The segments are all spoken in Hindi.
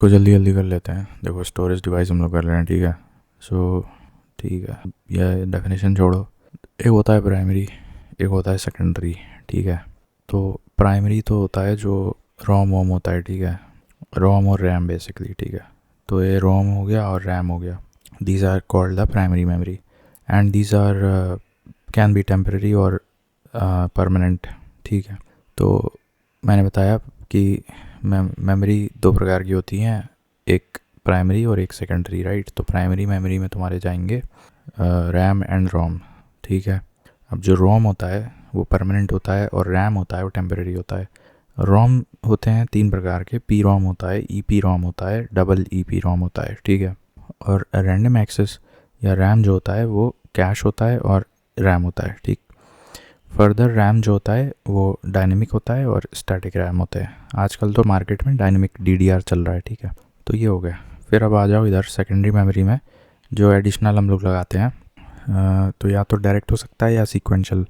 को जल्दी जल्दी कर लेते हैं। देखो स्टोरेज डिवाइस हम लोग कर रहे हैं, ठीक है। सो ठीक है, यह डेफिनेशन छोड़ो। एक होता है प्राइमरी, एक होता है सेकेंडरी, ठीक है। तो प्राइमरी तो होता है जो रोम वोम होता है, ठीक है, रोम और रैम बेसिकली, ठीक है। तो ये रोम हो गया और रैम हो गया, these are called the primary memory and these are can be temporary और परमानेंट, ठीक है। तो मैंने बताया कि मेमोरी दो प्रकार की होती हैं, एक प्राइमरी और एक सेकेंडरी, राइट। तो प्राइमरी मेमोरी में तुम्हारे जाएंगे रैम एंड रोम, ठीक है। अब जो रोम होता है वो परमानेंट होता है और रैम होता है वो टेम्पररी होता है। रोम होते हैं तीन प्रकार के, पी रोम होता है, ई पी रोम होता है, डबल ई पी रोम होता है, ठीक है। और रैंडम एक्सेस या रैम जो होता है वो कैश होता है और रैम होता है, ठीक। फर्दर रैम जो होता है वो डायनेमिक होता है और स्टैटिक रैम होता है। आजकल तो मार्केट में डायनेमिक डीडीआर चल रहा है, ठीक है। तो ये हो गया। फिर अब आ जाओ इधर सेकेंडरी मेमोरी में, जो एडिशनल हम लोग लगाते हैं। तो या तो डायरेक्ट हो सकता है या सीक्वेंशियल।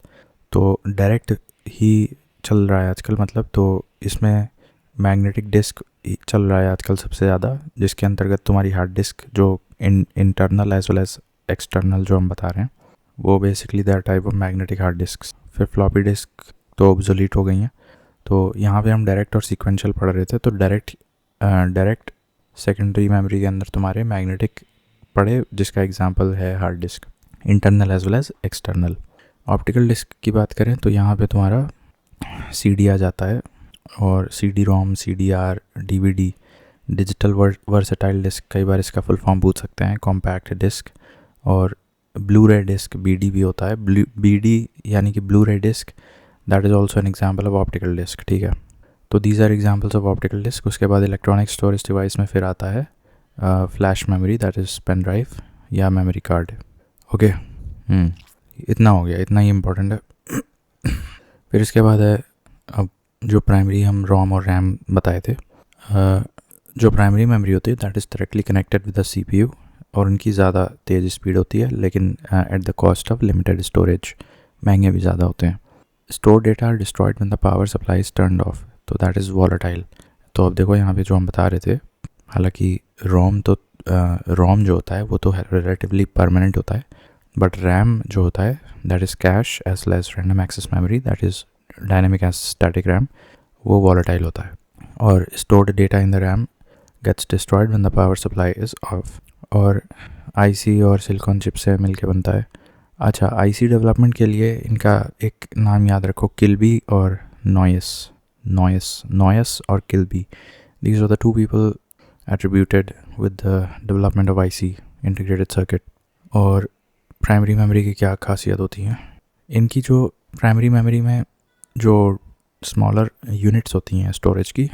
तो डायरेक्ट ही चल रहा है आजकल, मतलब तो इसमें मैग्नेटिक डिस्क चल रहा है आजकल सबसे ज़्यादा, जिसके अंतर्गत तुम्हारी हार्ड डिस्क जो internal as well as external जो हम बता रहे हैं वो basically that type of magnetic hard disk. फिर फ्लॉपी डिस्क तो ऑब्सोलीट हो गई हैं। तो यहाँ पे हम डायरेक्ट और सीक्वेंशियल पढ़ रहे थे। तो डायरेक्ट सेकेंडरी मेमोरी के अंदर तुम्हारे मैग्नेटिक पढ़े, जिसका एग्जांपल है hard disk, internal as well as external. Optical disk की बात करें तो यहाँ पे तुम्हारा CD आ जाता है, और CD ROM, CDR, DVD, digital versatile disk, कई बार इसका फुल फॉर्म पूछ सकते हैं, कॉम्पैक्ट डिस्क। और ब्लू रे डिस्क, BD भी होता है, BD यानी कि blu ray disk, that is also an example of optical disk, ठीक है। तो these are examples of optical disk. उसके बाद इलेक्ट्रॉनिक स्टोरेज डिवाइस में फिर आता है flash memory, that is pen drive या मेमोरी कार्ड, ओके। इतना हो गया, इतना ही इम्पोर्टेंट है। फिर इसके बाद है अब जो प्राइमरी हम रोम और रैम बताए थे, जो प्राइमरी मेमोरी होती है that is directly connected with the CPU, और उनकी ज़्यादा तेज़ स्पीड होती है, लेकिन at the cost of limited storage, महंगे भी ज़्यादा होते हैं। Store data are destroyed when the power supply is turned off, तो दैट इज़ वॉलेटाइल। तो अब देखो यहाँ पे जो हम बता रहे थे, हालांकि रोम जो होता है वो तो रिलेटिवली परमानेंट होता है, बट रैम जो होता है that is cache as well as random access memory, that is dynamic as static RAM, वो वॉलेटाइल होता है। और stored data in the RAM gets destroyed when the power supply is off. और IC और सिलिकॉन चिप से मिलके बनता है। अच्छा, IC डेवलपमेंट के लिए इनका एक नाम याद रखो, किल्बी और नॉयस और Kilby, these are the two people attributed with the development of IC integrated circuit. और प्राइमरी मेमोरी की क्या खासियत होती हैं, इनकी जो प्राइमरी मेमोरी में जो स्मॉलर यूनिट्स होती हैं स्टोरेज की,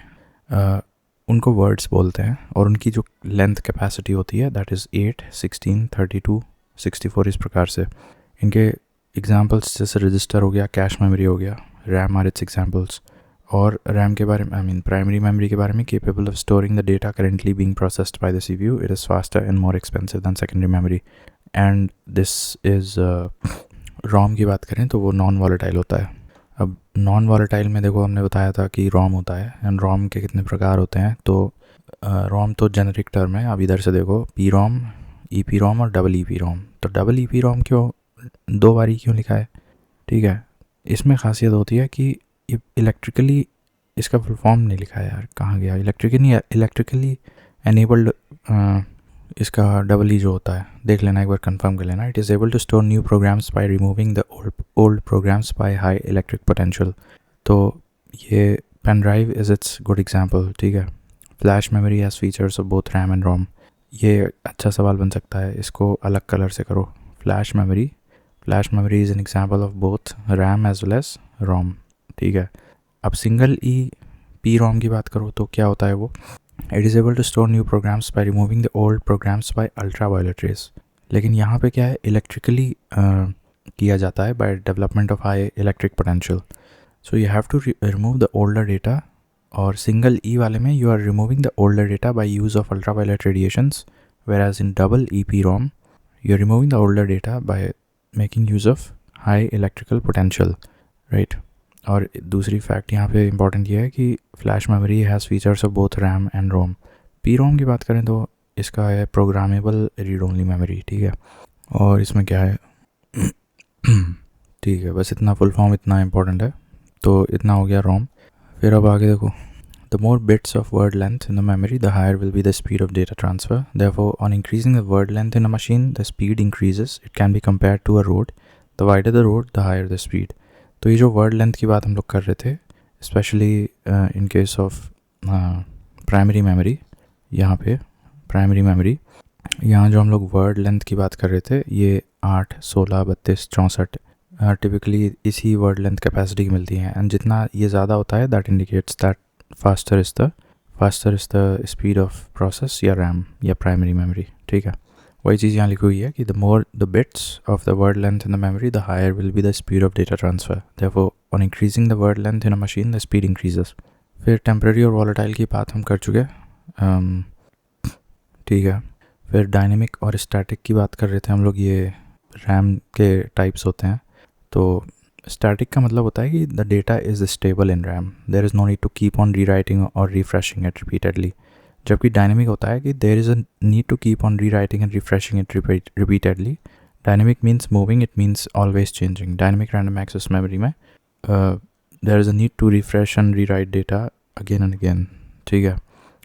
उनको वर्ड्स बोलते हैं, और उनकी जो लेंथ कैपेसिटी होती है दैट इज़ 8, 16, 32, 64, इस प्रकार से। इनके एग्जांपल्स जैसे रजिस्टर हो गया, कैश मेमोरी हो गया, रैम आर इट्स एग्जांपल्स। और रैम के बारे में, प्राइमरी मेमोरी के बारे में, capable of storing the data currently being processed by the CPU, it is faster and more expensive than secondary memory. And this is ROM की बात करें तो वो नॉन वॉलेटाइल होता है। अब नॉन वॉलेटाइल में देखो हमने बताया था कि रोम होता है, एंड रोम के कितने प्रकार होते हैं। तो रोम तो जेनरिक टर्म है। अब इधर से देखो, पी रोम, EP रोम और डबल EP रोम। तो डबल EP रोम क्यों, दो बारी क्यों लिखा है, ठीक है। इसमें खासियत होती है कि इलेक्ट्रिकली, इसका फुल फॉर्म नहीं लिखा है यार, कहाँ गया, इलेक्ट्रिकली एनेबल्ड, इसका डबल E जो होता है, देख लेना एक बार, कंफर्म कर लेना। It is able to store new programs by removing the old programs by high electric potential. तो ये pen drive is its good example, ठीक है। Flash memory has features of both RAM and ROM. ये अच्छा सवाल बन सकता है, इसको अलग कलर से करो। Flash memory is an example of both RAM as well as ROM, ठीक है। अब सिंगल EP रोम की बात करो तो क्या होता है वो, it is able to store new programs by removing the old programs by ultraviolet rays. लेकिन यहाँ पे क्या है, इलेक्ट्रिकली किया जाता है by development of high electric potential. So you have to remove the older data, और सिंगल E वाले में you are removing the older data by use of ultraviolet radiations, whereas in double EPROM you're removing the older data by making use of high electrical potential, right? और दूसरी फैक्ट यहाँ पे इंपॉर्टेंट ये है कि flash memory has features of both RAM and ROM. P ROM की बात करें तो इसका है प्रोग्रामेबल रीड ओनली मेमोरी, ठीक है। और इसमें क्या है ठीक है, बस इतना फुल फॉर्म इतना इंपॉर्टेंट है, तो इतना हो गया रोम। फिर अब आगे देखो, the more bits of word length in the memory, the higher will be the speed of data transfer. Therefore, on increasing the word length in a machine, the speed increases. It can be compared to a road. The wider the road, the higher the speed. तो ये जो word length की बात हम लोग कर रहे थे, especially in case of primary memory, यहाँ पे primary memory, यहाँ जो हम लोग word length की बात कर रहे थे, ये 8, 16, 32, 64 टिपिकली इसी word length capacity की मिलती हैं। एंड जितना ये ज़्यादा होता है, that indicates that faster is the speed of process या RAM या primary memory, ठीक है। वही चीज़ यहाँ लिखी हुई है कि the more the bits of the word length in the memory, the higher will be the speed of data transfer. Therefore, on increasing the word length in a machine, the speed increases. फिर temporary और volatile की बात हम कर चुके, ठीक है। फिर dynamic और static की बात कर रहे थे हम लोग, ये RAM के types होते हैं। तो स्टैटिक का मतलब होता है कि the data is stable in RAM, there is no need to keep on rewriting और रिफ्रेशिंग इट रिपीटेडली। जबकि डायनेमिक होता है कि there is a need to keep on rewriting and refreshing it repeatedly. Dynamic means moving, it means always changing. Dynamic random access memory में there is a need to refresh and rewrite data again and again, ठीक है।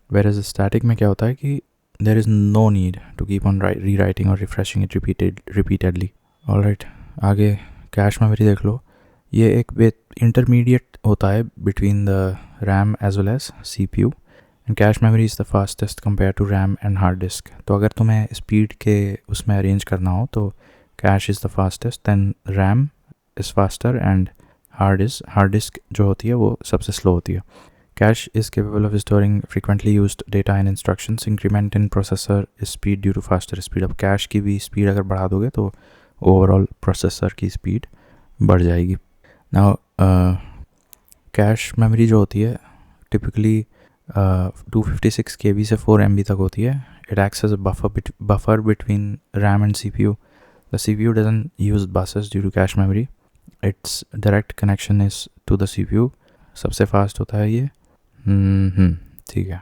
वेयर इज़ स्टैटिक में क्या होता है कि there is no need to keep on rewriting और रिफ्रेशिंग इट रिपीटेडली। ऑलराइट, आगे कैश मेमोरी देख लो। ये एक इंटरमीडिएट होता है between the RAM as well as CPU, and cache memory is the fastest compare to RAM and hard disk. तो अगर तुम्हें स्पीड के उसमें अरेंज करना हो तो cache is the fastest, than RAM is faster and hard disk जो होती है वो सबसे स्लो होती है। Cache is capable of storing frequently used data in instructions. Increment in processor speed due to faster speed. अब कैश की भी स्पीड अगर बढ़ा दोगे तो ओवरऑल प्रोसेसर की स्पीड बढ़ जाएगी। नाउ कैश मेमोरी जो होती है टिपिकली 256 KB से 4 MB तक होती है। It acts as a buffer between RAM and CPU. The CPU doesn't use buses due to cache memory, it's direct connection is to the CPU। सबसे फास्ट होता है ये, ठीक है।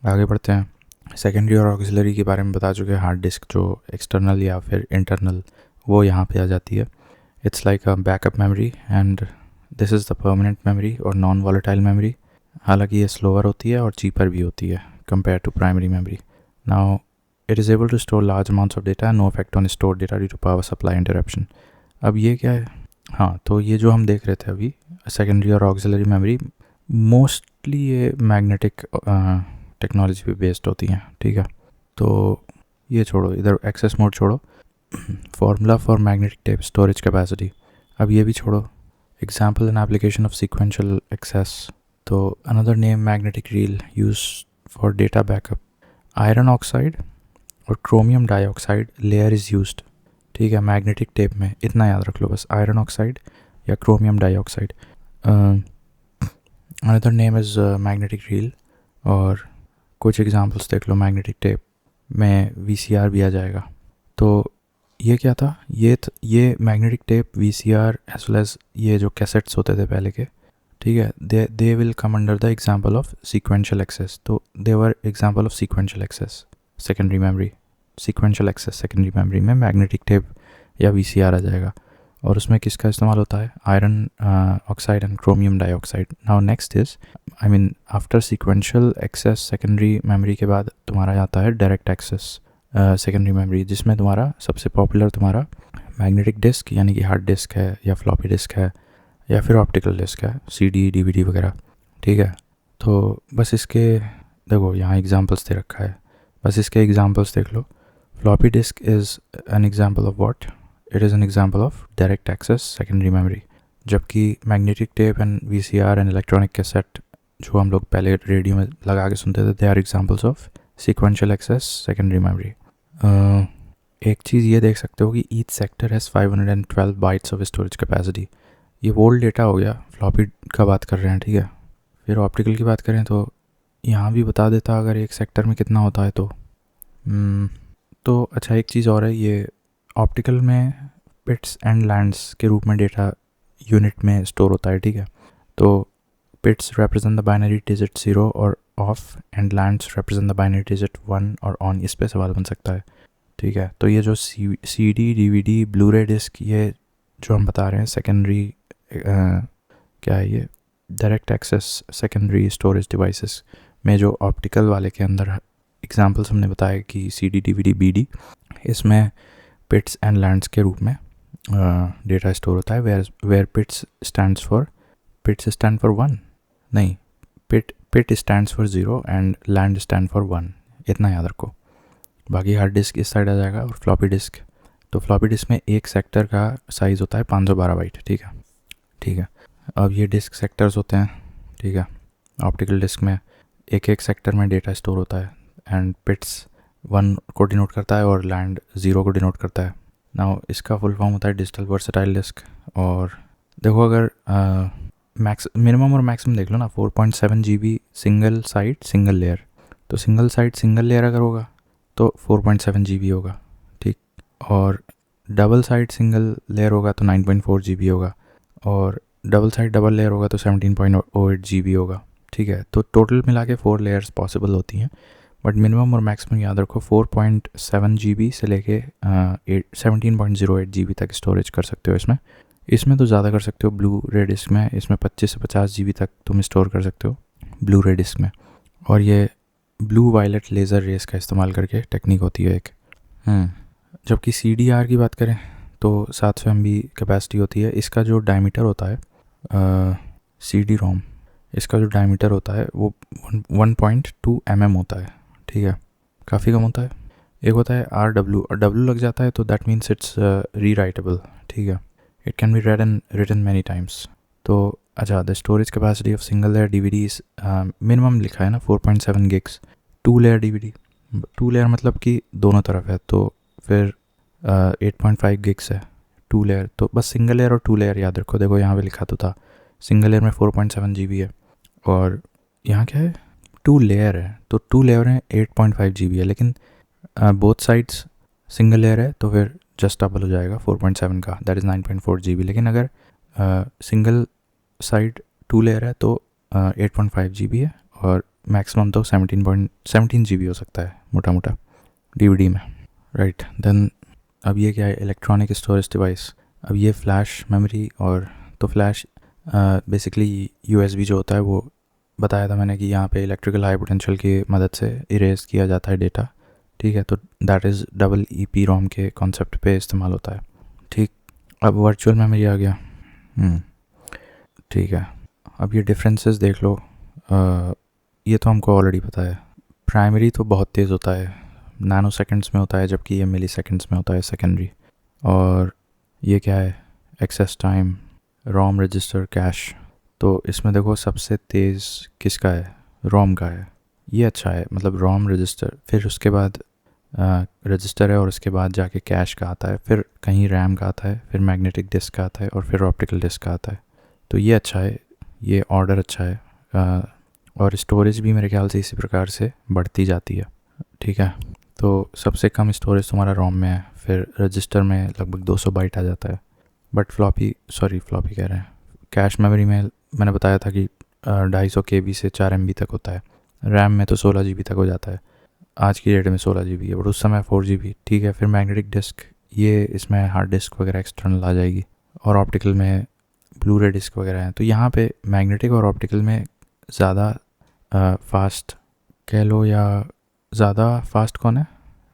आगे बढ़ते हैं, सेकेंडरी और ऑक्सिलरी के बारे में बता चुके हैं। हार्ड डिस्क जो एक्सटर्नल या फिर इंटरनल, वो यहाँ पे आ जाती है। It's like a backup memory and this is the permanent memory और नॉन वॉलेटाइल मेमोरी। हालांकि ये स्लोअर होती है और चीपर भी होती है compare to primary memory. Now it is able to store large amounts of data, no effect on store data due to power supply interruption. अब ये क्या है, हाँ, तो ये जो हम देख रहे थे अभी सेकेंडरी और ऑक्सिलरी मेमोरी, मोस्टली ये मैग्नेटिक टेक्नोलॉजी पे बेस्ड होती हैं, ठीक है। तो ये छोड़ो, इधर एक्सेस मोड छोड़ो, formula for magnetic tape storage capacity, अब ये भी छोड़ो। Example and application of sequential access, तो another name magnetic reel use for data backup. Iron oxide और chromium dioxide layer is used, ठीक है, मैग्नेटिक टेप में। इतना याद रख लो बस, आयरन ऑक्साइड या chromium dioxide. Another name is magnetic reel. और कुछ एग्जांपल्स देख लो, मैग्नेटिक टेप में VCR भी आ जाएगा। तो ये क्या था, ये magnetic tape, VCR as well as ये जो कैसेट्स होते थे पहले के, ठीक है, they will come under the example of sequential access. तो they were example of sequential access secondary memory. Sequential access secondary memory में मैग्नेटिक टेप या VCR आ जाएगा। और उसमें किसका इस्तेमाल होता है, iron oxide and chromium dioxide. Now next is, I mean after sequential access secondary memory के बाद तुम्हारा आता है डायरेक्ट एक्सेस सेकेंडरी मेमोरी, जिसमें तुम्हारा सबसे पॉपुलर तुम्हारा मैग्नेटिक डिस्क यानी कि हार्ड डिस्क है या फ्लॉपी डिस्क है या फिर ऑप्टिकल डिस्क है, CD DVD वगैरह, ठीक है। तो बस इसके देखो यहाँ एग्जांपल्स दे रखा है, बस इसके एग्जांपल्स देख लो। Floppy disk is an example of what, it is an example of direct access secondary memory. जबकि magnetic tape and VCR and electronic cassette जो हम लोग पहले रेडियो में लगा के सुनते थे, they are examples of sequential access secondary memory. एक चीज़ ये देख सकते हो कि each sector has 512 bytes of storage capacity. ये वोल्ड डेटा हो गया, फ्लॉपी का बात कर रहे हैं, ठीक है। फिर ऑप्टिकल की बात करें तो यहाँ भी बता देता अगर एक सेक्टर में कितना होता है तो अच्छा, एक चीज़ और है, ये ऑप्टिकल में पिट्स एंड लैंड्स के रूप में डेटा यूनिट में स्टोर होता है, ठीक है। तो पिट्स रिप्रेजेंट द बाइनरी डिजिट 0 और of and lands represent the binary digit 1 और ऑन, इस पे सवाल बन सकता है। ठीक है, तो ये जो CD DVD blue ray disc, ये जो हम बता रहे हैं सेकेंडरी, क्या है ये, direct access secondary storage devices में जो ऑप्टिकल वाले के अंदर एग्जांपल्स हमने बताया कि CD DVD BD, इसमें पिट्स एंड लैंड्स के रूप में डेटा स्टोर होता है। वेयर पिट्स स्टैंड फॉर 1, नहीं, pit stands for 0 and land stand for 1, इतना याद रखो। बाकी हार्ड डिस्क इस साइड आ जाएगा और फ्लॉपी डिस्क, तो फ्लॉपी डिस्क में एक सेक्टर का साइज़ होता है 512 बाइट। ठीक है, अब ये डिस्क सेक्टर्स होते हैं। ठीक है, ऑप्टिकल डिस्क में एक एक सेक्टर में डेटा स्टोर होता है एंड पिट्स 1 को डिनोट करता है और लैंड 0 को डिनोट करता है। नाउ इसका फुल फॉर्म होता है डिजिटल वर्सेटाइल डिस्क। और देखो, अगर मिनिमम और मैक्सिमम देख लो ना, 4.7 GB single side single layer, तो सिंगल साइड सिंगल लेयर अगर होगा तो 4.7 GB होगा। ठीक, और डबल साइड सिंगल लेयर होगा तो 9.4 GB होगा, और डबल साइड डबल लेयर होगा तो 17.08 GB होगा। ठीक है, तो टोटल मिला के 4 लेयर्स पॉसिबल होती हैं, बट मिनिमम और मैक्सिमम याद रखो 4.7 GB से लेके 17.08 GB तक स्टोरेज कर सकते हो। इसमें तो ज़्यादा कर सकते हो ब्लू रे डिस्क में, इसमें 25 से 50 GB तक तुम स्टोर कर सकते हो ब्लू रे डिस्क में। और ये ब्लू वायलेट लेज़र रेस का इस्तेमाल करके टेक्निक होती है एक। जबकि CDR की बात करें तो 700 MB कैपेसिटी होती है। इसका जो डायमीटर होता है CD-ROM, इसका जो डायमीटर होता है वो 1.2 mm होता है। ठीक है, काफ़ी कम होता है। एक होता है RW, और W लग जाता है तो दैट मीन्स इट्स रीराइटेबल। ठीक है, it can be read and written many times. तो अच्छा, the storage capacity of single layer DVDs minimum लिखा है ना 4.7 gigs। 2 लेयर DVD, 2 लेयर मतलब कि दोनों तरफ है, तो फिर 8.5 gigs है 2 लेयर। तो बस सिंगल लेयर और 2 लेयर याद रखो। देखो यहाँ पे लिखा तो था सिंगल लेयर में 4.7 GB है, और यहाँ क्या है, 2 लेयर है, तो 2 लेयर है 8.5 GB है, लेकिन बोथ साइड्स सिंगल लेयर है तो फिर जस्ट डबल हो जाएगा 4.7 का, दैट इज़ 9.4 GB। लेकिन अगर सिंगल साइड 2 लेयर है तो 8.5 GB है, और मैक्सिमम तो 17 GB हो सकता है मोटा मोटा DVD में, राइट। देन अब ये क्या है, इलेक्ट्रॉनिक स्टोरेज डिवाइस। अब ये फ्लैश मेमोरी, और तो फ्लैश बेसिकली USB जो होता है, वो बताया था मैंने कि यहाँ पे इलेक्ट्रिकल हाई पोटेंशियल की मदद से इरेज किया जाता है डेटा। ठीक है, तो दैट इज़ डबल EPROM के कॉन्सेप्ट पे इस्तेमाल होता है। ठीक, अब वर्चुअल मेमोरी आ गया। ठीक है, अब ये डिफरेंसेस देख लो। ये तो हमको ऑलरेडी पता है। प्राइमरी तो बहुत तेज़ होता है, नैनो सेकेंड्स में होता है, जबकि ये मिली सेकेंड्स में होता है सेकेंडरी। और ये क्या है, एक्सेस टाइम, रोम रजिस्टर, कैश। तो इसमें देखो सबसे तेज़ किसका है, रोम का है। ये अच्छा है, मतलब रोम रजिस्टर, फिर उसके बाद रजिस्टर है, और उसके बाद जाके कैश का आता है, फिर कहीं रैम का आता है, फिर मैग्नेटिक डिस्क का आता है, और फिर ऑप्टिकल डिस्क का आता है। तो ये अच्छा है, ये ऑर्डर अच्छा है। और स्टोरेज भी मेरे ख्याल से इसी प्रकार से बढ़ती जाती है। ठीक है, तो सबसे कम स्टोरेज तुम्हारा रोम में है, फिर रजिस्टर में लगभग 200 बाइट आ जाता है। बट फ्लॉपी कह रहे हैं, कैश मेमोरी में मैंने बताया था कि 250 KB से 4 MB तक होता है। रैम में तो 16 GB तक हो जाता है, आज की डेट में 16 GB है, बट उस समय 4 GB। ठीक है, फिर मैग्नेटिक डिस्क, ये इसमें हार्ड डिस्क वगैरह एक्सटर्नल आ जाएगी, और ऑप्टिकल में ब्लू रे डिस्क वगैरह हैं। तो यहाँ पे मैग्नेटिक और ऑप्टिकल में ज़्यादा फास्ट कह लो, या ज़्यादा फास्ट कौन है,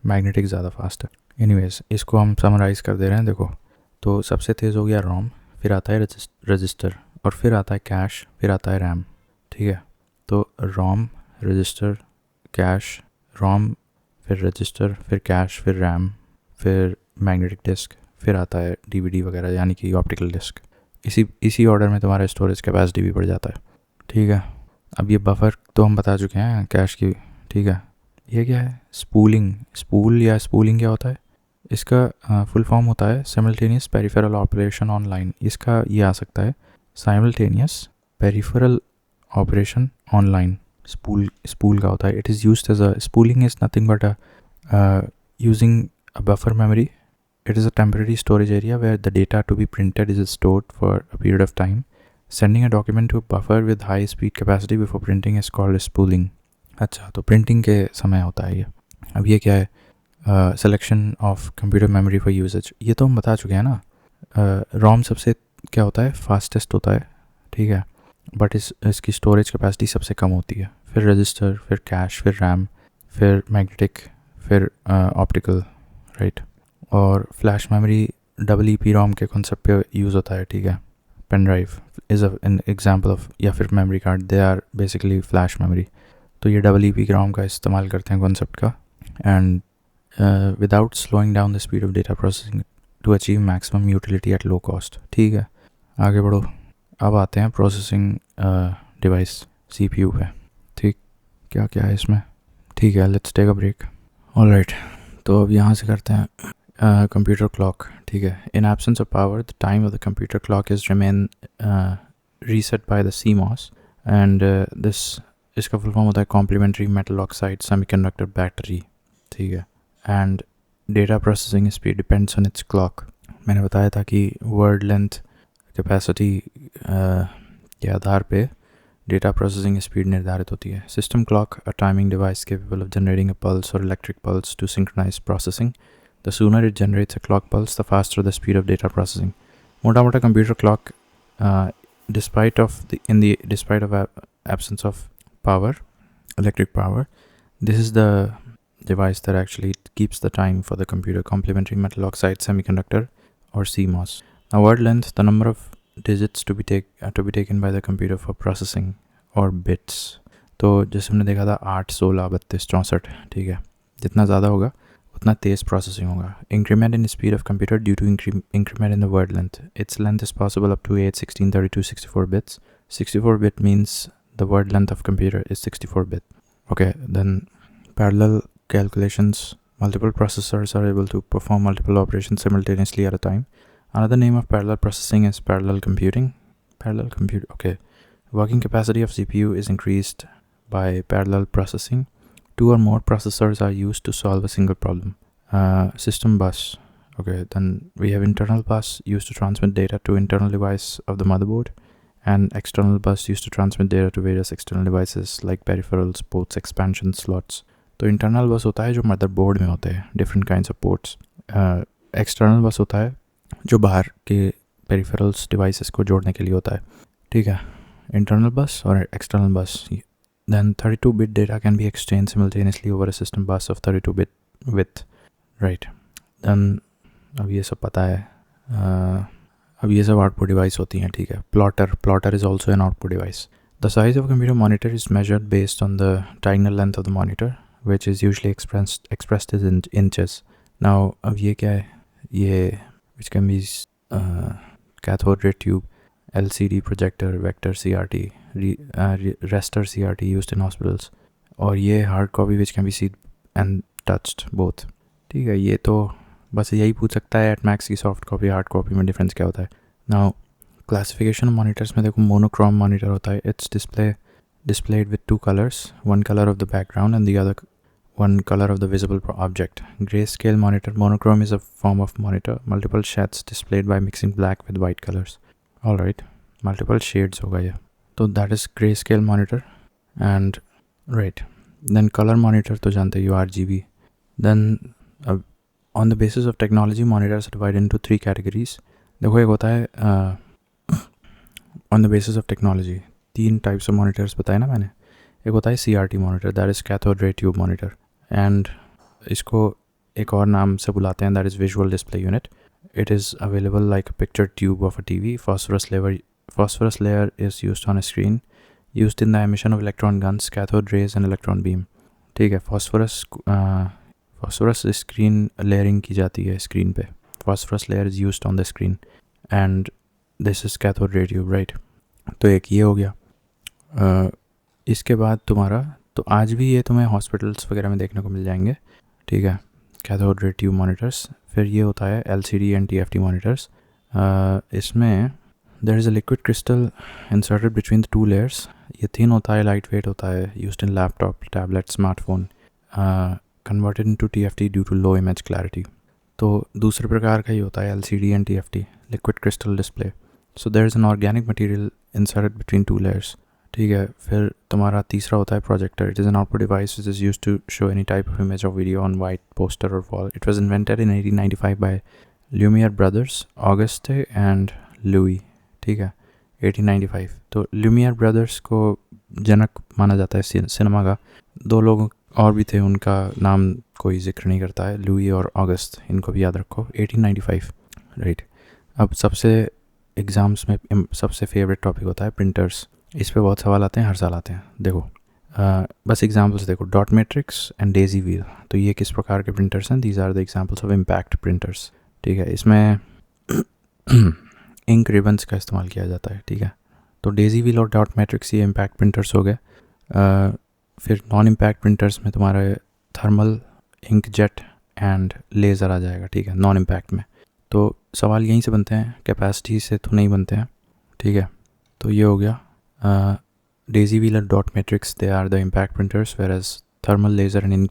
मैग्नेटिक ज़्यादा फास्ट है। एनीवेज, इसको हम समराइज़ कर दे रहे हैं। देखो, तो सबसे तेज़ हो गया रोम, फिर आता है रजिस्टर, और फिर आता है कैश, फिर आता है रैम। ठीक है, तो रोम, रजिस्टर, कैश, रोम, फिर रजिस्टर, फिर कैश, फिर रैम, फिर मैग्नेटिक डिस्क, फिर आता है DVD वगैरह, यानी कि ऑप्टिकल डिस्क। इसी ऑर्डर में तुम्हारा स्टोरेज कैपेसिटी भी बढ़ जाता है। ठीक है, अब ये बफर तो हम बता चुके हैं कैश की। ठीक है, ये क्या है, स्पूलिंग क्या होता है, इसका फुल फॉर्म होता है साइमल्टेनियस पेरिफेरल ऑपरेशन ऑनलाइन। इसका ये आ सकता है simultaneous peripheral operation online. Spool का होता है, it is used as a, spooling is nothing but using a buffer memory. It is a temporary storage area where the data to be printed is stored for a period of time. Sending a document to a buffer with high speed capacity before printing is called spooling. अच्छा, तो प्रिंटिंग के समय होता है ये। अब ये क्या है, selection of computer memory for usages, ये तो हम बता चुके हैं ना। रोम सबसे क्या होता है, फास्टेस्ट होता है, ठीक है, बट इसकी स्टोरेज कैपेसिटी सबसे कम होती है। फिर रजिस्टर, फिर कैश, फिर रैम, फिर मैग्नेटिक, फिर ऑप्टिकल, राइट। और flash memory double E P ROM के कॉन्सेप्ट पे यूज़ होता है, ठीक है। Pen drive is an example of, या फिर memory card, they are basically flash memory. तो ये डबल ई पी रोम का इस्तेमाल करते हैं कॉन्सेप्ट का। And without slowing down the speed of data processing to achieve maximum utility at low cost, ठीक है। आगे बढ़ो। अब आते हैं प्रोसेसिंग डिवाइस सीपीयू पे, ठीक। क्या क्या है इसमें, ठीक है, let's take a break. Alright, तो अब यहाँ से करते हैं कंप्यूटर क्लॉक, ठीक है। In absence of power the time of the computer clock is remain reset by the CMOS and this, इसका फुल फॉर्म होता है complementary metal oxide semiconductor battery, ठीक है। And data processing speed depends on its clock. मैंने बताया था कि वर्ड लेंथ कैपेसिटी के आधार पे डेटा प्रोसेसिंग स्पीड निर्धारित होती है। System clock, a timing device capable of generating a pulse और electric pulse to synchronize processing. The sooner it generates a clock pulse, the faster the speed of data processing. मोटा मोटा computer clock, despite of absence of power, electric power, this is the device that actually keeps the time for the computer, complementary metal oxide semiconductor or CMOS. Now word length, the number of digits to be taken by the computer for processing or bits. तो जैसे हमने देखा था 8, 16, 32, 64, ठीक है। जितना ज़्यादा होगा उतना तेज़ प्रोसेसिंग होगा। Increment in speed of computer due to increment in the word length. It's length is possible up to 8, 16, 32, 64 bits. 64 bit means the word length of computer is 64 bit. Okay, then parallel calculations. Multiple processors are able to perform multiple operations simultaneously at a time. Another name of parallel processing is parallel computing. Okay. Working capacity of CPU is increased by parallel processing. 2 or more processors are used to solve a single problem. System bus. Okay, then we have internal bus used to transmit data to internal device of the motherboard, and external bus used to transmit data to various external devices like peripherals, ports, expansion slots. तो internal bus होता है जो motherboard में होते हैं, different kinds of ports. External bus होता है जो बाहर के peripherals devices को जोड़ने के लिए होता है, ठीक है। Internal bus और external bus. Then 32-bit data can be exchanged simultaneously over a system bus of 32-bit width, right? Then अब ये सब पता है, अब ये सब आउटपुट डिवाइस होती हैं, ठीक है। Plotter is also N output device. The size of computer monitor is measured based on the diagonal length of the monitor which is usually expressed in inches. Now अब ये क्या है, ये which can be cathode ray tube, LCD projector, vector CRT, raster CRT used in hospitals, और ये hard copy which can be seed and touched both, ठीक है। ये तो बस यही पूछ सकता है एट मैक्स की सॉफ्ट कॉपी हार्ड कॉपी में डिफरेंस क्या होता है। नाउ क्लासिफिकेशन मॉनिटर्स में देखो, मोनोक्रोम मॉनिटर होता है। It's displayed with 2 colors, one color of the background and the other one color of the visible object. Grayscale monitor, monochrome is a form of monitor, multiple shades displayed by mixing black with white colors. All right, multiple shades होगा ये, तो that is grayscale monitor. And right, then color monitor तो जानते हो, RGB. Then on the basis of technology, monitors are divided into 3 categories. देखो एक होता है on the basis of technology, 3 types of monitors बताए ना मैंने। एक होता है CRT monitor, that is cathode ray tube monitor, and इसको एक और नाम से बुलाते हैं, that is visual display unit. It is available like a picture tube of a TV. Phosphorus layer is used on a screen, used in the emission of electron guns, cathode rays and electron beam, ठीक है। phosphorus screen layering की जाती है स्क्रीन पे। phosphorus layer is used on the screen and this is cathode ray tube, right? तो एक ये हो गया। इसके बाद तुम्हारा, तो आज भी ये तुम्हें हॉस्पिटल्स वगैरह में देखने को मिल जाएंगे, ठीक है, कैथोड रे ट्यूब मॉनिटर्स। फिर ये होता है LCD एंड TFT मॉनिटर्स। इसमें there is a liquid crystal inserted between the 2 layers. ये थिन होता है, लाइट वेट होता है, used in laptop, tablet, smartphone, converted into TFT due to low image clarity. तो दूसरे प्रकार का ही होता है LCD and TFT, liquid crystal display. So there is an organic material inserted between 2 layers, ठीक है। फिर तुम्हारा तीसरा होता है projector. It is an output device which is use to show any type of image और वीडियो ऑन वाइट पोस्टर और wall. It was invented in 1895 by Lumiere brothers, Auguste and Louis. ठीक है, 1895। तो ल्यूमियर ब्रदर्स को जनक माना जाता है सिनेमा का। दो लोग और भी थे, उनका नाम कोई जिक्र नहीं करता है, लुई और ऑगस्ट, इनको भी याद रखो। 1895, राइट। अब सबसे एग्ज़ाम्स में सबसे फेवरेट टॉपिक होता है प्रिंटर्स। इस पे बहुत सवाल आते हैं, हर साल आते हैं। देखो बस एग्जांपल्स देखो, dot matrix and daisy wheel. तो ये किस प्रकार के प्रिंटर्स हैं? These are the examples of impact printers. ठीक है, इसमें इंक रिबन्स का इस्तेमाल किया जाता है। ठीक है, तो डेजी व्हील और डॉट मैट्रिक्स ये इम्पैक्ट प्रिंटर्स हो गए। फिर नॉन इम्पैक्ट प्रिंटर्स में तुम्हारे thermal, ink jet and laser आ जाएगा। ठीक है, नॉन इम्पैक्ट में। तो सवाल यहीं से बनते हैं, कैपेसिटी से तो नहीं बनते हैं। ठीक है, तो ये हो गया डेजी व्हील और dot matrix, they are the impact printers, where as thermal, laser and ink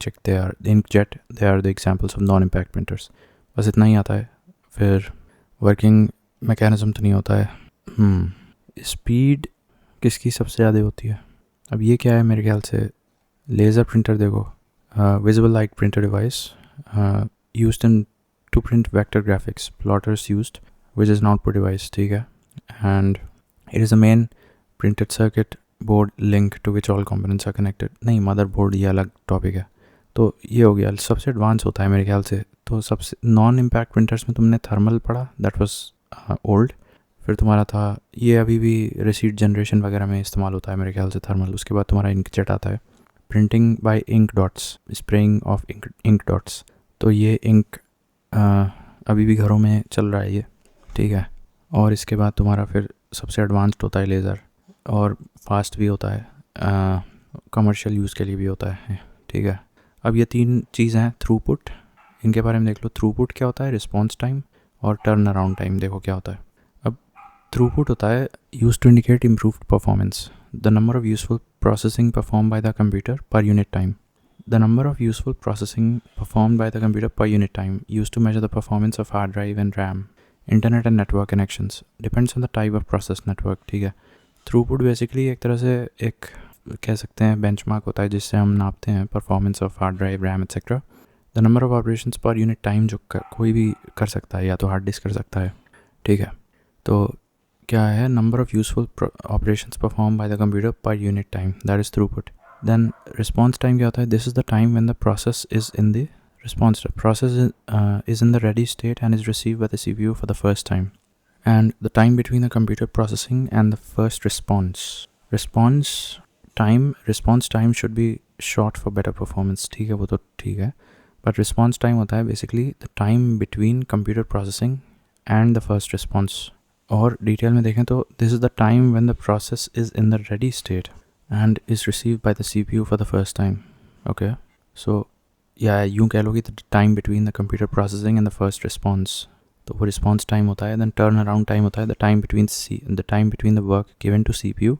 jet they are the examples of non impact printers. बस इतना ही आता है। फिर वर्किंग मैकेनिज्म तो नहीं होता है। स्पीड किसकी सबसे ज़्यादा होती है? अब ये क्या है, मेरे ख्याल से लेज़र प्रिंटर। देखो, visible light printer device used in to print vector graphics, plotters used, which is an output device। ठीक है, and it is a main printed circuit board link to which all components are connected. नहीं, मदर बोर्ड ये अलग टॉपिक है। तो ये हो गया, सबसे एडवांस होता है मेरे ख्याल से। तो सबसे नॉन इम्पैक्ट प्रिंटर्स में तुमने थर्मल पढ़ा, दैट वाज ओल्ड। फिर तुम्हारा था, ये अभी भी रिसीट जनरेशन वगैरह में इस्तेमाल होता है मेरे ख्याल से, थर्मल। उसके बाद तुम्हारा इंकजेट आता है, printing by ink dots, spraying of ink dots. तो ये इंक अभी भी घरों में चल रहा है ये। ठीक है, और इसके बाद तुम्हारा फिर सबसे एडवांस्ड होता है लेज़र, और फास्ट भी होता है, कमर्शियल यूज़ के लिए भी होता है। ठीक है, अब ये तीन चीज़ हैं। थ्रूपुट, इनके बारे में देख लो। थ्रूपुट क्या होता है? रिस्पॉन्स टाइम और टर्न अराउंड टाइम। देखो क्या होता है। अब थ्रूपुट होता है use to indicate improved performance, the number of useful processing perform by the computer per unit time. The number of useful processing performed by the computer per unit time, used to measure the performance of hard drive and RAM, internet and network connections, depends on the type of process network। ठीक है, थ्रूपुट बेसिकली एक तरह से एक कह सकते हैं बेंचमार्क होता है जिससे हम नापते हैं performance of hard drive, RAM etcetera. The number of operations पर यूनिट टाइम, जो कोई भी कर सकता है, या तो हार्ड डिस्क कर सकता है। ठीक है, तो क्या है? Number of useful operations perform by the computer per unit time, that is throughput. Then response time क्या होता है? This is the time when the process is in the response. Process is in the ready state and is received by the CPU for the first time. And the time between the computer processing and the first response. Response time should be short for better performance. ठीक है, वो तो ठीक है, but response time होता है basically the time between computer processing and the first response. और डिटेल में देखें तो this is the time when the process is in the ready state and is received by the CPU for the first time. Okay, so yeah, यूँ कह लो कि the time between the computer processing and the first response, तो वो response time होता है। Then turn around time होता है the time between the work given to CPU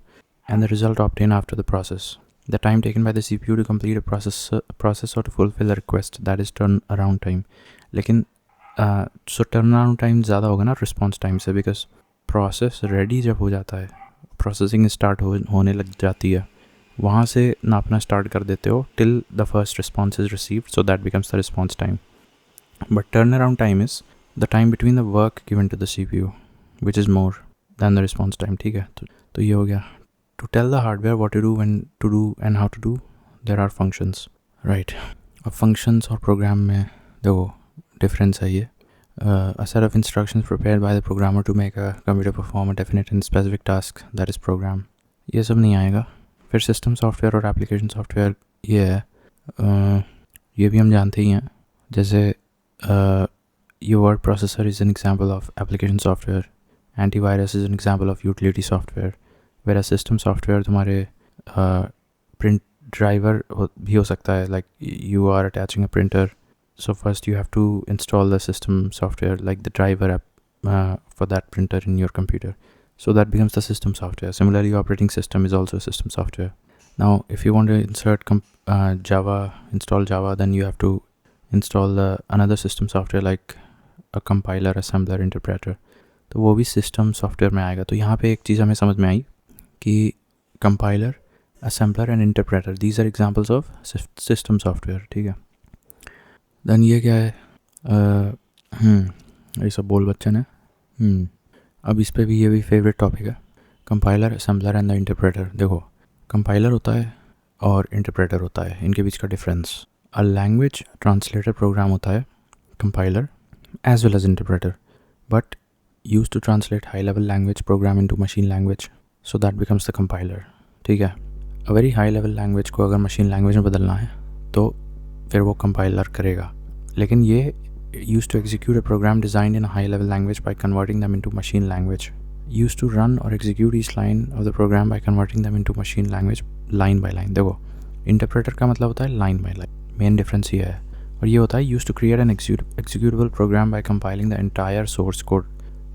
and the result obtained after the process, the time taken by the CPU to complete a process or to fulfill a request, that is turn around time। लेकिन so turn around time ज़्यादा होगा ना response time से, because process ready जब हो जाता है, प्रोसेसिंग स्टार्ट होने लग जाती है, वहाँ से नापना स्टार्ट कर देते हो till the first response is received, so that becomes the response time. But turn around time is the time between the work given to the CPU which is more than the response time. ठीक है, तो ये हो गया। To tell the hardware what to do, when to do and how to do, there are functions, right. अब फंक्शंस और प्रोग्राम में देखो डिफरेंस है ये। A set of instructions prepared by the programmer to make a computer perform a definite and specific task, that is program। ये सब नहीं आएगा। फिर सिस्टम सॉफ्टवेयर और एप्लीकेशन सॉफ्टवेयर ये है, ये भी हम जानते ही हैं। जैसे ये word processor is an example of application software, antivirus is an example of utility software, whereas system software तुम्हारे प्रिंट ड्राइवर भी हो सकता है, like you are attaching a printer, so first you have to install the system software, like the driver app for that printer in your computer, so that becomes the system software. Similarly, operating system is also system software. Now if you want to insert Java, install Java, then you have to install another system software like a compiler, assembler, interpreter, तो वो भी system software में आएगा। तो यहाँ पे एक चीज़ हमें समझ में आई कि compiler, assembler and interpreter. These are examples of system software. ठीक है. Then ये क्या है? ये सब बोल बच्चन है. अब इस पे भी ये भी फेवरेट टॉपिक है. Compiler, assembler and the interpreter. देखो, कंपाइलर होता है और इंटरप्रेटर होता है, इनके बीच का difference. A language translator program होता है compiler as well as interpreter, but use to translate high level language program into machine language, so that becomes the compiler. ठीक है. A very high level language को अगर मशीन लैंग्वेज में बदलना है तो फिर वो कंपाइलर करेगा. लेकिन ये used to execute a program designed in a high level language by converting them into machine language. Used to run or execute each line of the program by converting them into machine language line by line. देखो, इंटरप्रेटर का मतलब होता है line by line, main difference ये है. और ये होता है used to create an executable program by compiling the entire source code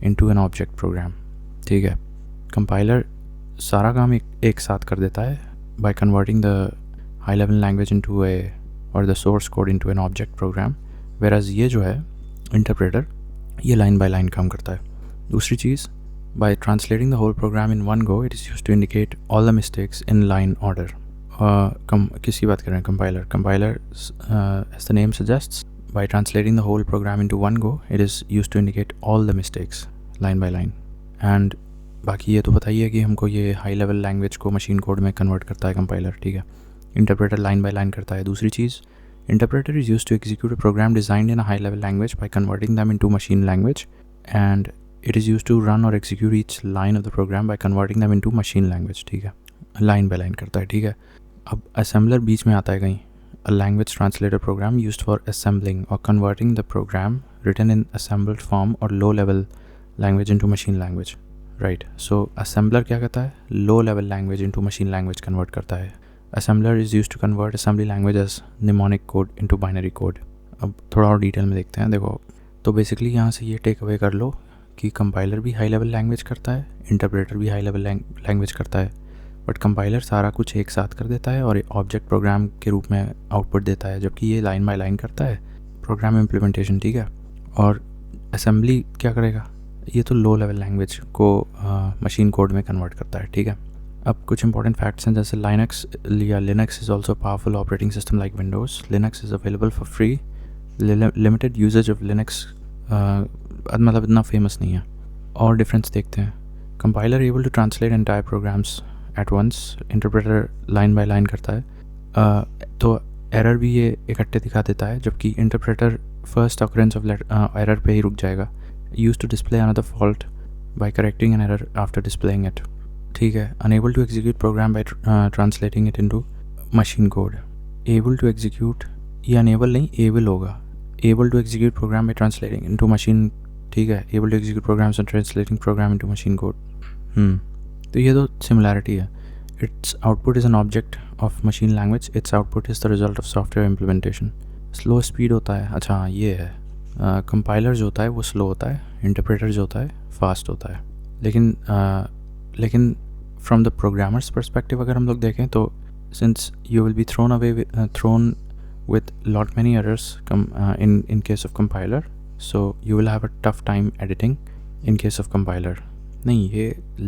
into an object program. ठीक है. कंपाइलर सारा काम एक साथ कर देता है by converting the high level language into a or the source code into an object program. Whereas ये जो है इंटरप्रेटर, ये लाइन बाय लाइन काम करता है. दूसरी चीज़, by translating the whole program in one go, it is used to indicate all the mistakes in line order. किसकी बात कर रहे हैं? Compiler, as the name suggests, by translating the whole program into one go, it is used to indicate all the mistakes line by line. And बाकी ये तो बताइए कि हमको ये हाई लेवल लैंग्वेज को मशीन कोड में कन्वर्ट करता है कंपाइलर. ठीक है. इंटरप्रेटर लाइन बाय लाइन करता है. दूसरी चीज़, interpreter is used to execute a program designed in a high level language by converting them into machine language, and it is used to run or execute each line of the program by converting them into machine language. ठीक है. लाइन बाय लाइन करता है. ठीक है. अब assembler बीच में आता है कहीं. A language translator program used for assembling or converting the program written in assembled form or low level language into machine language. Right. So assembler क्या करता है? Low level language into machine language convert करता है. Assembler is used to convert assembly language as mnemonic code into binary code. अब थोड़ा और डिटेल में देखते हैं. देखो, तो बेसिकली यहाँ से ये टेक अवे कर लो कि कंपाइलर भी हाई लेवल लैंग्वेज करता है, इंटरप्रेटर भी हाई लेवल लैंग्वेज करता है, बट कंपाइलर सारा कुछ एक साथ कर देता है और ऑब्जेक्ट प्रोग्राम के रूप में आउटपुट देता है, जबकि ये लाइन बाय लाइन करता है प्रोग्राम इम्प्लीमेंटेशन. ठीक है. और असेंबली क्या करेगा? ये तो लो लेवल लैंग्वेज को मशीन कोड में कन्वर्ट करता है. ठीक है. अब कुछ इंपॉर्टेंट फैक्ट्स हैं, जैसे Linux is also powerful operating system like Windows. Linux is available for free. Limited usages of Linux, मतलब इतना फेमस नहीं है. और डिफरेंस देखते हैं. Compiler able to translate entire programs at once. Interpreter line by line करता है. तो एरर भी ये इकट्ठे दिखा देता है, जबकि interpreter first occurrence of error पे ही रुक जाएगा. Use to display another fault by correcting an error after displaying it. ठीक है. Enable to execute program by translating it into machine code. Able to execute, ये अनेबल नहीं, एबल होगा. Able to execute program by translating into machine. ठीक है. Able to execute programs and translating program into machine code. तो ये तो सिमिलैरिटी है. It's output is an object of machine language. It's output is the result of software implementation. Slow speed होता है. अच्छा, ये है. कंपाइलर जो होता है वो स्लो होता है, इंटरप्रेटर जो होता है फास्ट होता है. लेकिन फ्रॉम द प्रोग्रामर्स परस्पेक्टिव अगर हम लोग देखें तो since you will be thrown with lot many errors in case of compiler, so you will have a tough time editing in case of compiler. नहीं, ये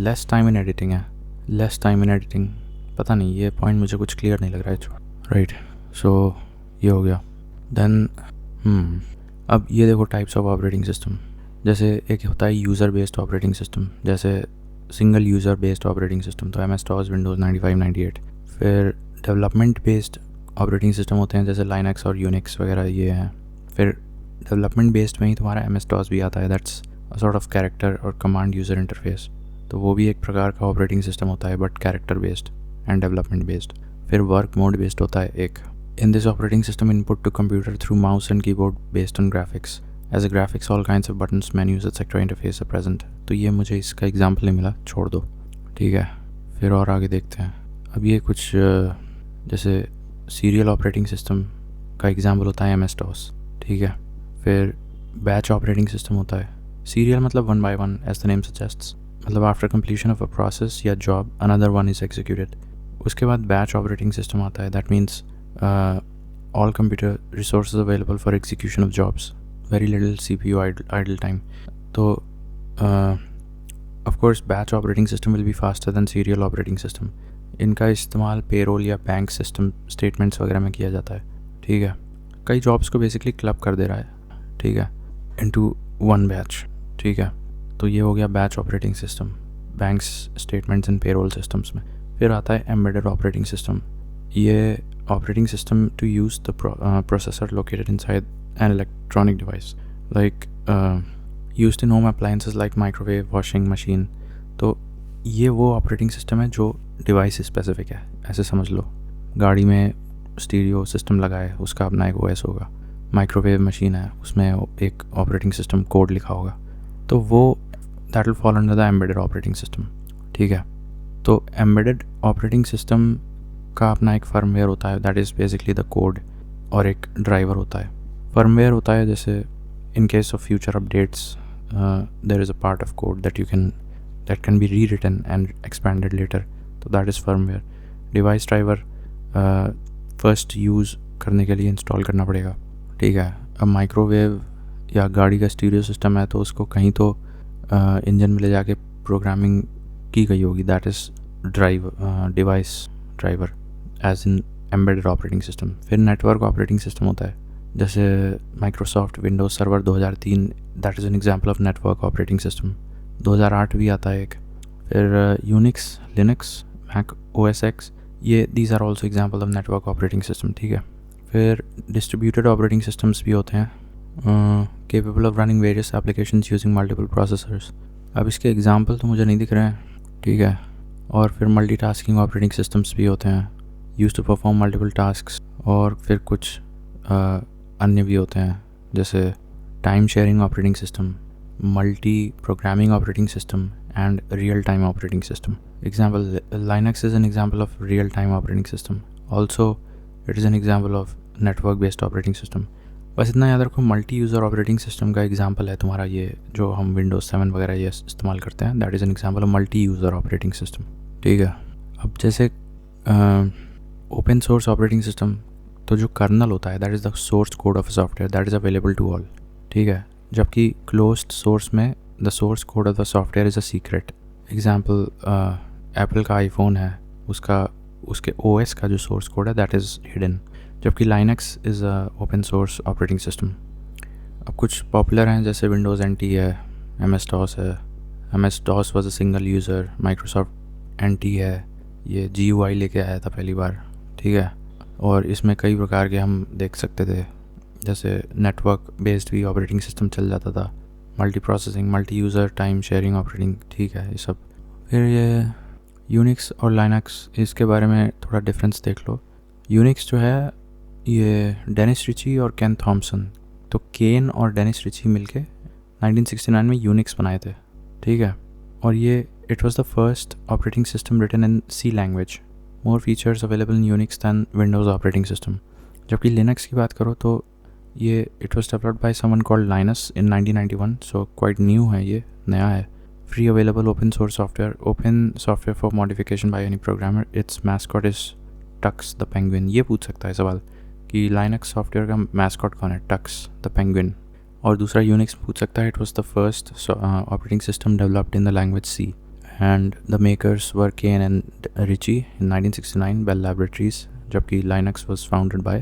less time in editing है. less time in editing, पता नहीं, ये point मुझे कुछ clear नहीं लग रहा है. right, so ये हो गया. then अब ये देखो types of operating system. जैसे एक होता है user based operating system, जैसे single user based operating system, तो MS-DOS, Windows 95, 98. फिर development based ऑपरेटिंग सिस्टम होते हैं जैसे लाइनक्स और यूनिक्स वगैरह ये हैं. फिर डेवलपमेंट बेस्ड में ही तुम्हारा MS-DOS भी आता है. That's a sort of character और कमांड यूज़र इंटरफेस. तो वो भी एक प्रकार का ऑपरेटिंग सिस्टम होता है, but character based and development based. फिर वर्क मोड बेस्ड होता है एक. In this operating system input to computer through mouse and keyboard based on graphics. As a graphics all kinds of buttons, menus etcetera interface are present. तो ये मुझे इसका एग्जाम्पल नहीं मिला, छोड़ दो. ठीक है. फिर और आगे देखते हैं. अब ये कुछ जैसे सीरियल ऑपरेटिंग सिस्टम का एग्जाम्पल होता है MS-DOS. ठीक है. फिर बैच ऑपरेटिंग सिस्टम होता है. सीरियल मतलब 1 by 1 as the name suggests, मतलब after completion of a process या job another one is executed. उसके बाद बैच ऑपरेटिंग सिस्टम आता है. That means all computer resources available for execution of jobs, very little CPU idle time. तो of course batch operating system will be faster than serial operating system. इनका इस्तेमाल पेरोल या बैंक सिस्टम स्टेटमेंट्स वगैरह में किया जाता है, ठीक है। कई जॉब्स को बेसिकली क्लब कर दे रहा है, ठीक है, इनटू वन बैच, ठीक है। तो ये हो गया batch operating system banks statements and payroll systems में। फिर आता है एम्बेडेड ऑपरेटिंग सिस्टम। ये operating system to use the processor located inside an electronic device like used in home appliances like microwave, washing machine. तो ये वो ऑपरेटिंग सिस्टम है जो डिवाइस स्पेसिफिक है, ऐसे समझ लो। गाड़ी में स्टीरियो सिस्टम लगा है, उसका अपना एक ओएस होगा। माइक्रोवेव मशीन है, उसमें एक ऑपरेटिंग सिस्टम कोड लिखा होगा, तो वो that will fall under the embedded operating system, ठीक है। तो एम्बेडेड ऑपरेटिंग सिस्टम का अपना एक फर्मवेयर होता है, that is basically the code, और एक ड्राइवर होता है। फर्मवेयर होता है जैसे in case of future updates there is a part of code that can be rewritten and expanded later, तो that is firmware. Device driver first use करने के लिए इंस्टॉल करना पड़ेगा, ठीक है। अब माइक्रोवेव या गाड़ी का स्टीरियो सिस्टम है, तो उसको कहीं तो इंजन में ले जाके प्रोग्रामिंग की गई होगी, that is device driver as in embedded operating system. फिर नेटवर्क ऑपरेटिंग सिस्टम होता है, जैसे Microsoft Windows server 2003, that is an example of network operating system. 2008 भी आता है एक। फिर Unix, Linux, Mac OS X, ये these are also example of network operating system, ठीक है। फिर डिस्ट्रीब्यूटेड ऑपरेटिंग सिस्टम्स भी होते हैं, capable of running various applications using multiple processors. अब इसके एग्जांपल तो मुझे नहीं दिख रहे हैं, ठीक है। और फिर मल्टीटास्किंग ऑपरेटिंग सिस्टम्स भी होते हैं, used to perform multiple tasks. और फिर कुछ अन्य भी होते हैं, जैसे time sharing operating system, multi programming operating system and real time operating system. Example, Linux is an example of real-time operating system. Also, it is an example of network-based operating system. बस इतना याद रखो, मल्टी यूज़र ऑपरेटिंग सिस्टम का एग्जांपल है तुम्हारा ये जो हम विंडोज़ 7 वगैरह ये इस्तेमाल करते हैं, that is an example of multi user operating system, ठीक है। अब जैसे ओपन सोर्स ऑपरेटिंग सिस्टम, तो जो कर्नल होता है that is the source code of software that is available to all, ठीक है। जबकि क्लोज्ड सोर्स में the source code of the software is a secret. Example, Apple का आईफोन है, उसके ओएस का जो सोर्स कोड है दैट इज़ हिडन, जबकि Linux is a open source operating system. अब कुछ पॉपुलर हैं जैसे विंडोज़ NT है, MS DOS है, MS DOS was a single user, Microsoft NT है, ये GUI लेके आया था पहली बार, ठीक है। और इसमें कई प्रकार के हम देख सकते थे, जैसे नेटवर्क बेस्ड भी ऑपरेटिंग सिस्टम चल जाता था, multi processing, multi user, time sharing operating, ठीक है, ये सब। फिर ये यूनिक्स और लाइनक्स, इसके बारे में थोड़ा डिफरेंस देख लो। यूनिक्स जो है ये डेनिस रिची और केन थॉमसन, तो केन और डेनिस रिची मिलके 1969 में यूनिक्स बनाए थे, ठीक है। और ये it was the first operating system written in C language, more features available in Unix than Windows operating system. जबकि लिनक्स की बात करो तो ये it was developed by someone called Linus in 1991, so quite new है, ये नया है। Free available open source software for modification by any programmer. Its mascot is Tux the Penguin. ये पूछ सकता है सवाल कि Linux सॉफ्टवेयर का mascot कौन है, Tux the Penguin। और दूसरा Unix पूछ सकता है, it was the first operating system developed in the language C, and the makers were Kane and Ritchie in 1969, Bell Laboratories, जबकि Linux was founded by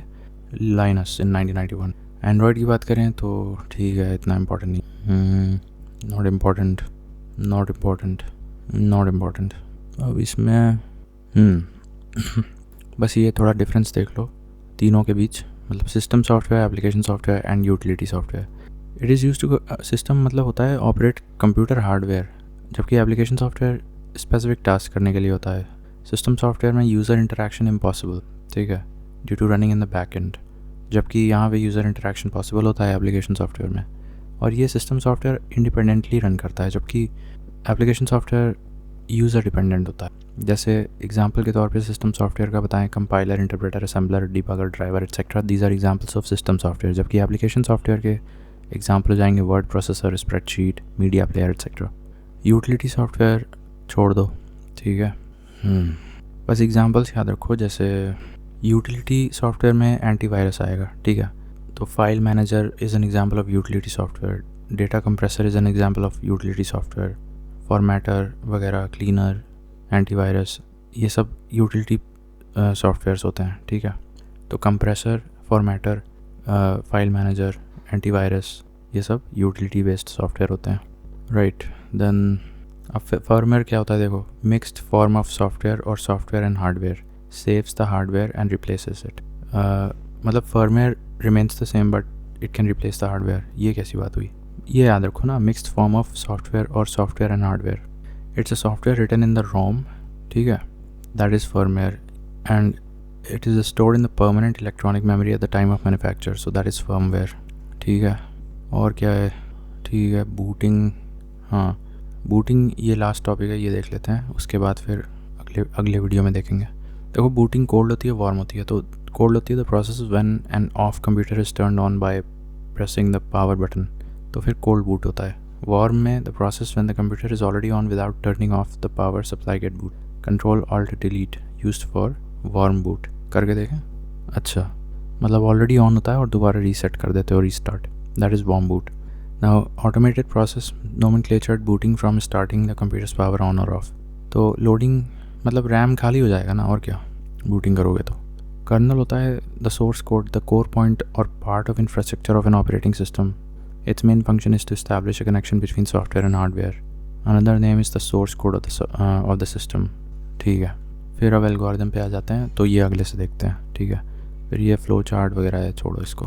Linus in 1991। Android की बात करें तो ठीक है, इतना important नहीं, not important। अब इसमें बस ये थोड़ा डिफरेंस देख लो तीनों के बीच, मतलब system software, application software and utility software. It is used to, system मतलब होता है ऑपरेट कंप्यूटर हार्डवेयर, जबकि एप्लीकेशन सॉफ्टवेयर स्पेसिफिक टास्क करने के लिए होता है। सिस्टम सॉफ्टवेयर में यूज़र इंटरेक्शन इम्पॉसिबल, ठीक है, due to running in the back end, जबकि यहाँ पे यूज़र इंटरेक्शन पॉसिबल होता है एप्लीकेशन सॉफ्टवेयर में। और ये सिस्टम सॉफ्टवेयर इंडिपेंडेंटली रन करता है, जबकि एप्लीकेशन सॉफ्टवेयर यूज़र डिपेंडेंट होता है। जैसे एग्जांपल के तौर पे सिस्टम सॉफ्टवेयर का बताएं, compiler, interpreter, assembler, debugger, driver etcetera, these are examples of system software. जबकि एप्लीकेशन सॉफ्टवेयर के एग्जांपल हो जाएंगे word processor, spreadsheet, media player etcetera. Utility software छोड़ दो, ठीक है, बस एग्जांपल्स याद रखो। जैसे यूटिलिटी सॉफ्टवेयर में एंटीवायरस आएगा, ठीक है, तो file manager is an example of utility software, data compressor is an example of utility software, formatter वगैरह, क्लीनर, एंटीवायरस, ये सब यूटिलिटी सॉफ्टवेयर्स होते हैं, ठीक है। तो compressor, formatter, file manager, antivirus, ये सब यूटिलिटी बेस्ड सॉफ्टवेयर होते हैं, राइट। देन अब फर्मवेयर क्या होता है, देखो, मिक्स्ड फॉर्म ऑफ सॉफ्टवेयर और software and hardware, saves the hardware and replaces it. मतलब firmware remains the same but it can replace the hardware. ये कैसी बात हुई? ये याद रखो ना, मिक्स्ड फॉर्म ऑफ सॉफ्टवेयर और software and hardware, it's a software written in the ROM, ठीक है, that is firmware, and it is stored in the permanent electronic memory at the time of manufacture, so that is firmware, ठीक है। और क्या है, ठीक है, बूटिंग, हाँ बूटिंग ये लास्ट टॉपिक है, ये देख लेते हैं, उसके बाद फिर अगले वीडियो में देखेंगे। देखो, बूटिंग कोल्ड होती है, वार्म होती है। तो कोल्ड होती है the process when an off computer is turned on by pressing the power button, तो फिर कोल्ड बूट होता है। वार्म में the process when the computer is already on without turning off the power supply get boot, control alt delete used for warm boot. करके देखें। अच्छा, मतलब ऑलरेडी ऑन होता है और दोबारा रीसेट कर देते हो, restart, that is warm boot. Now automated process nomenclatured booting from starting the computers power on और ऑफ। तो लोडिंग मतलब रैम खाली हो जाएगा ना, और क्या, बूटिंग करोगे तो। कर्नल होता है the source code, the core point और part of infrastructure of an operating system. It's main function is to establish a connection between software and hardware. Another name is the source code of the system, ठीक है। फिर अब एल्गोरिथम पे आ जाते हैं, तो ये अगले से देखते हैं, ठीक है। फिर ये फ्लो चार्ट वगैरह है, छोड़ो इसको।